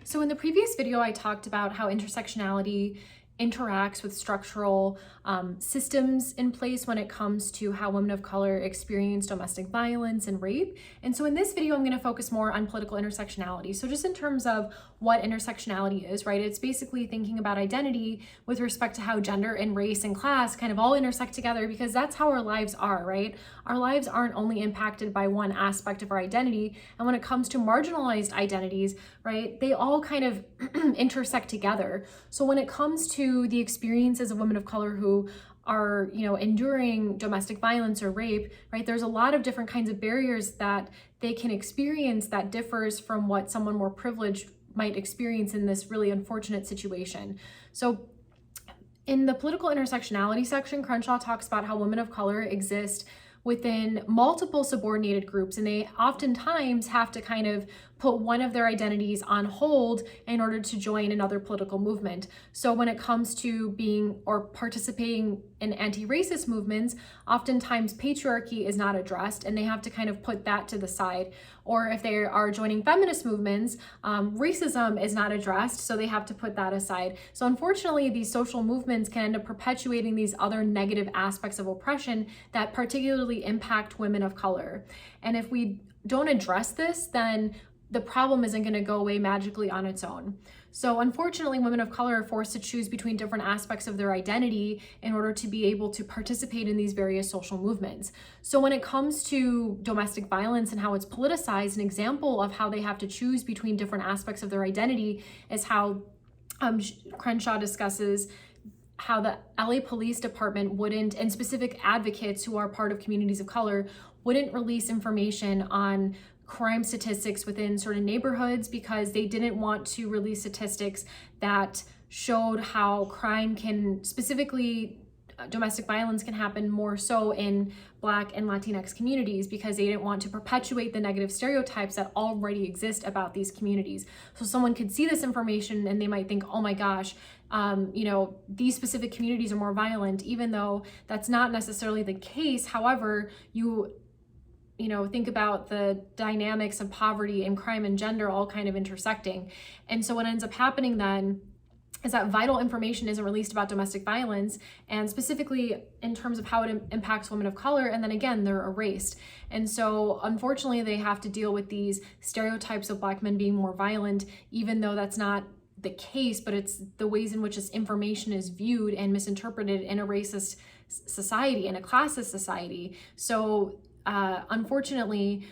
So in the previous video, I talked about how intersectionality interacts with structural systems in place when it comes to how women of color experience domestic violence and rape. And so in this video, I'm going to focus more on political intersectionality. So just in terms of what intersectionality is, right? It's basically thinking about identity with respect to how gender and race and class kind of all intersect together, because that's how our lives are, right? Our lives aren't only impacted by one aspect of our identity. And when it comes to marginalized identities, right, they all kind of intersect together. So when it comes to the experiences of women of color who are, enduring domestic violence or rape, right, there's a lot of different kinds of barriers that they can experience that differs from what someone more privileged might experience in this really unfortunate situation. So in the political intersectionality section, Crenshaw talks about how women of color exist within multiple subordinated groups, and they oftentimes have to kind of put one of their identities on hold in order to join another political movement. So when it comes to being or participating in anti-racist movements, oftentimes patriarchy is not addressed and they have to kind of put that to the side. Or if they are joining feminist movements, racism is not addressed, so they have to put that aside. So unfortunately, these social movements can end up perpetuating these other negative aspects of oppression that particularly impact women of color. And if we don't address this, then the problem isn't going to go away magically on its own. So unfortunately, women of color are forced to choose between different aspects of their identity in order to be able to participate in these various social movements. So when it comes to domestic violence and how it's politicized, an example of how they have to choose between different aspects of their identity is how Crenshaw discusses how the LA Police Department wouldn't, and specific advocates who are part of communities of color, wouldn't release information on crime statistics within certain neighborhoods because they didn't want to release statistics that showed how crime can, specifically domestic violence, can happen more so in Black and Latinx communities, because they didn't want to perpetuate the negative stereotypes that already exist about these communities. So someone could see this information and they might think, oh my gosh, these specific communities are more violent, even though that's not necessarily the case. However, think about the dynamics of poverty and crime and gender all kind of intersecting. And so what ends up happening then is that vital information isn't released about domestic violence, and specifically in terms of how it impacts women of color, and then again, they're erased. And so unfortunately, they have to deal with these stereotypes of Black men being more violent, even though that's not the case, but it's the ways in which this information is viewed and misinterpreted in a racist society, in a classist society. So unfortunately,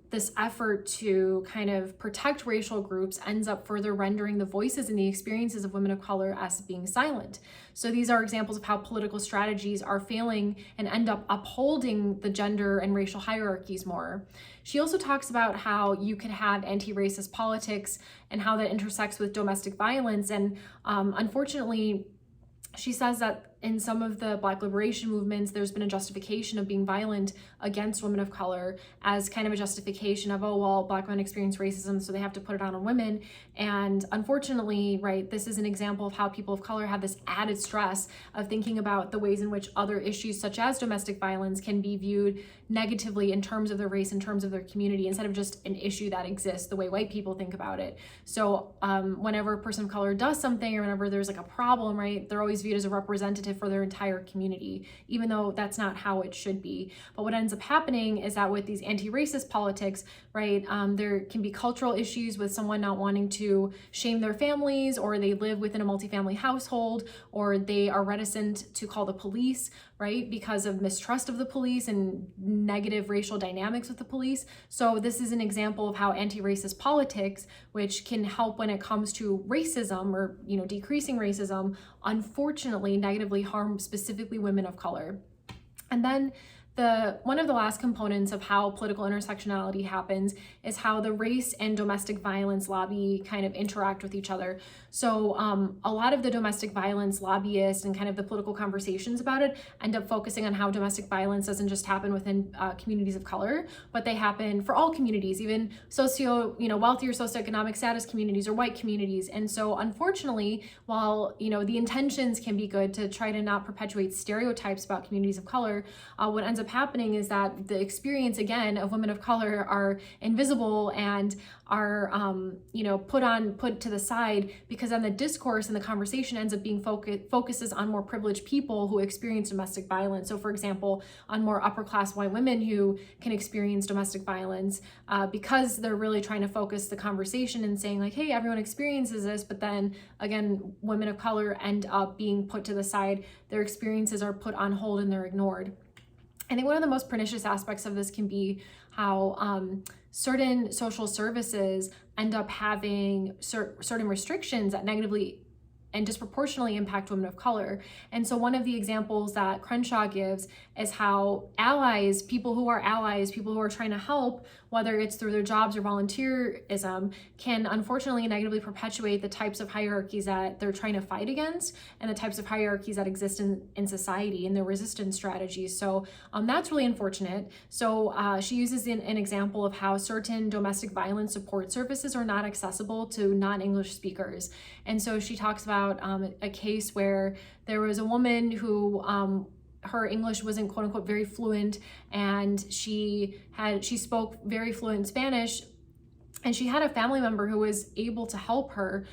this effort to kind of protect racial groups ends up further rendering the voices and the experiences of women of color as being silent. So these are examples of how political strategies are failing and end up upholding the gender and racial hierarchies more. She also talks about how you could have anti-racist politics and how that intersects with domestic violence. And unfortunately, she says that in some of the Black liberation movements, there's been a justification of being violent against women of color as kind of a justification of, oh, well, Black men experience racism, so they have to put it on women. And unfortunately, right, this is an example of how people of color have this added stress of thinking about the ways in which other issues such as domestic violence can be viewed negatively in terms of their race, in terms of their community, instead of just an issue that exists the way white people think about it. So whenever a person of color does something, or whenever there's like a problem, right, they're always viewed as a representative for their entire community, even though that's not how it should be. But what ends up happening is that with these anti-racist politics, right, there can be cultural issues with someone not wanting to shame their families, or they live within a multifamily household, or they are reticent to call the police, right, because of mistrust of the police and negative racial dynamics with the police. So this is an example of how anti-racist politics, which can help when it comes to racism or, decreasing racism, unfortunately negatively harm specifically women of color. And then one of the last components of how political intersectionality happens is how the race and domestic violence lobby kind of interact with each other. So a lot of the domestic violence lobbyists and kind of the political conversations about it end up focusing on how domestic violence doesn't just happen within communities of color, but they happen for all communities, even wealthier socioeconomic status communities or white communities. And so unfortunately, while the intentions can be good to try to not perpetuate stereotypes about communities of color, what ends up up happening is that the experience, again, of women of color are invisible and are, put to the side, because then the discourse and the conversation ends up being focuses on more privileged people who experience domestic violence. So for example, on more upper class white women who can experience domestic violence, because they're really trying to focus the conversation and saying like, hey, everyone experiences this, but then again, women of color end up being put to the side. Their experiences are put on hold and they're ignored. I think one of the most pernicious aspects of this can be how certain social services end up having certain restrictions that negatively and disproportionately impact women of color. And so one of the examples that Crenshaw gives is how allies, people who are trying to help, whether it's through their jobs or volunteerism, can unfortunately negatively perpetuate the types of hierarchies that they're trying to fight against and the types of hierarchies that exist in society and their resistance strategies. So that's really unfortunate. So she uses an example of how certain domestic violence support services are not accessible to non-English speakers. And so she talks about a case where there was a woman who her English wasn't quote unquote very fluent, and she spoke very fluent Spanish, and she had a family member who was able to help her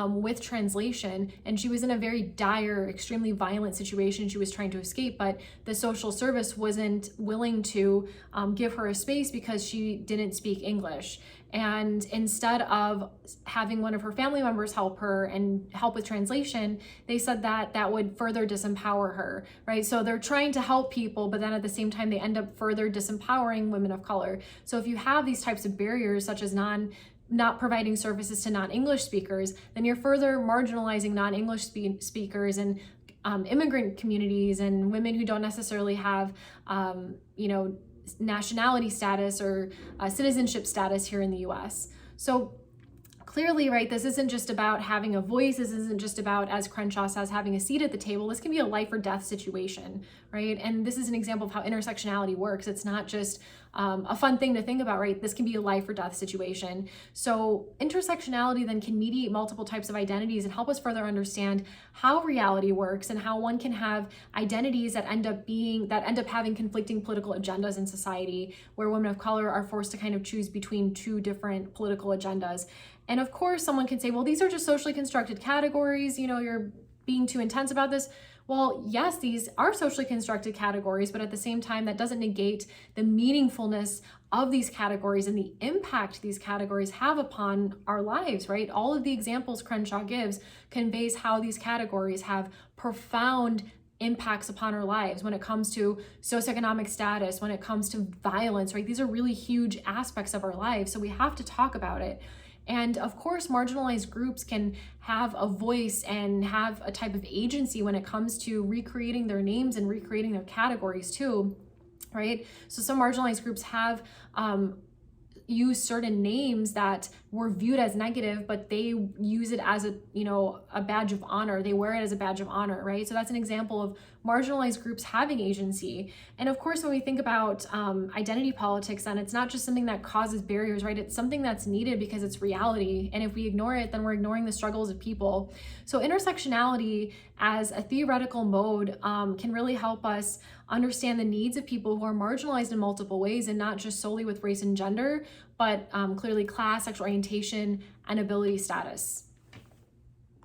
with translation, and she was in a very dire, extremely violent situation she was trying to escape, but the social service wasn't willing to give her a space because she didn't speak English. And instead of having one of her family members help her and help with translation, they said that that would further disempower her, right? So they're trying to help people, but then at the same time, they end up further disempowering women of color. So if you have these types of barriers, such as not providing services to non-English speakers, then you're further marginalizing non-English speakers and immigrant communities and women who don't necessarily have, nationality status or citizenship status here in the US. So clearly, right, this isn't just about having a voice. This isn't just about, as Crenshaw says, having a seat at the table. This can be a life or death situation, right? And this is an example of how intersectionality works. It's not just a fun thing to think about, right? This can be a life or death situation. So intersectionality then can mediate multiple types of identities and help us further understand how reality works and how one can have identities that end up having conflicting political agendas in society, where women of color are forced to kind of choose between two different political agendas. And of course, someone can say, well, these are just socially constructed categories, you're being too intense about this. Well, yes, these are socially constructed categories, but at the same time, that doesn't negate the meaningfulness of these categories and the impact these categories have upon our lives, right? All of the examples Crenshaw gives conveys how these categories have profound impacts upon our lives when it comes to socioeconomic status, when it comes to violence, right? These are really huge aspects of our lives, so we have to talk about it. And of course, marginalized groups can have a voice and have a type of agency when it comes to recreating their names and recreating their categories too, right? So some marginalized groups have use certain names that were viewed as negative, but they use it as a badge of honor. They wear it as a badge of honor, right? So that's an example of marginalized groups having agency. And of course, when we think about identity politics, then it's not just something that causes barriers, right? It's something that's needed because it's reality. And if we ignore it, then we're ignoring the struggles of people. So intersectionality as a theoretical mode can really help us understand the needs of people who are marginalized in multiple ways, and not just solely with race and gender, but clearly class, sexual orientation, and ability status.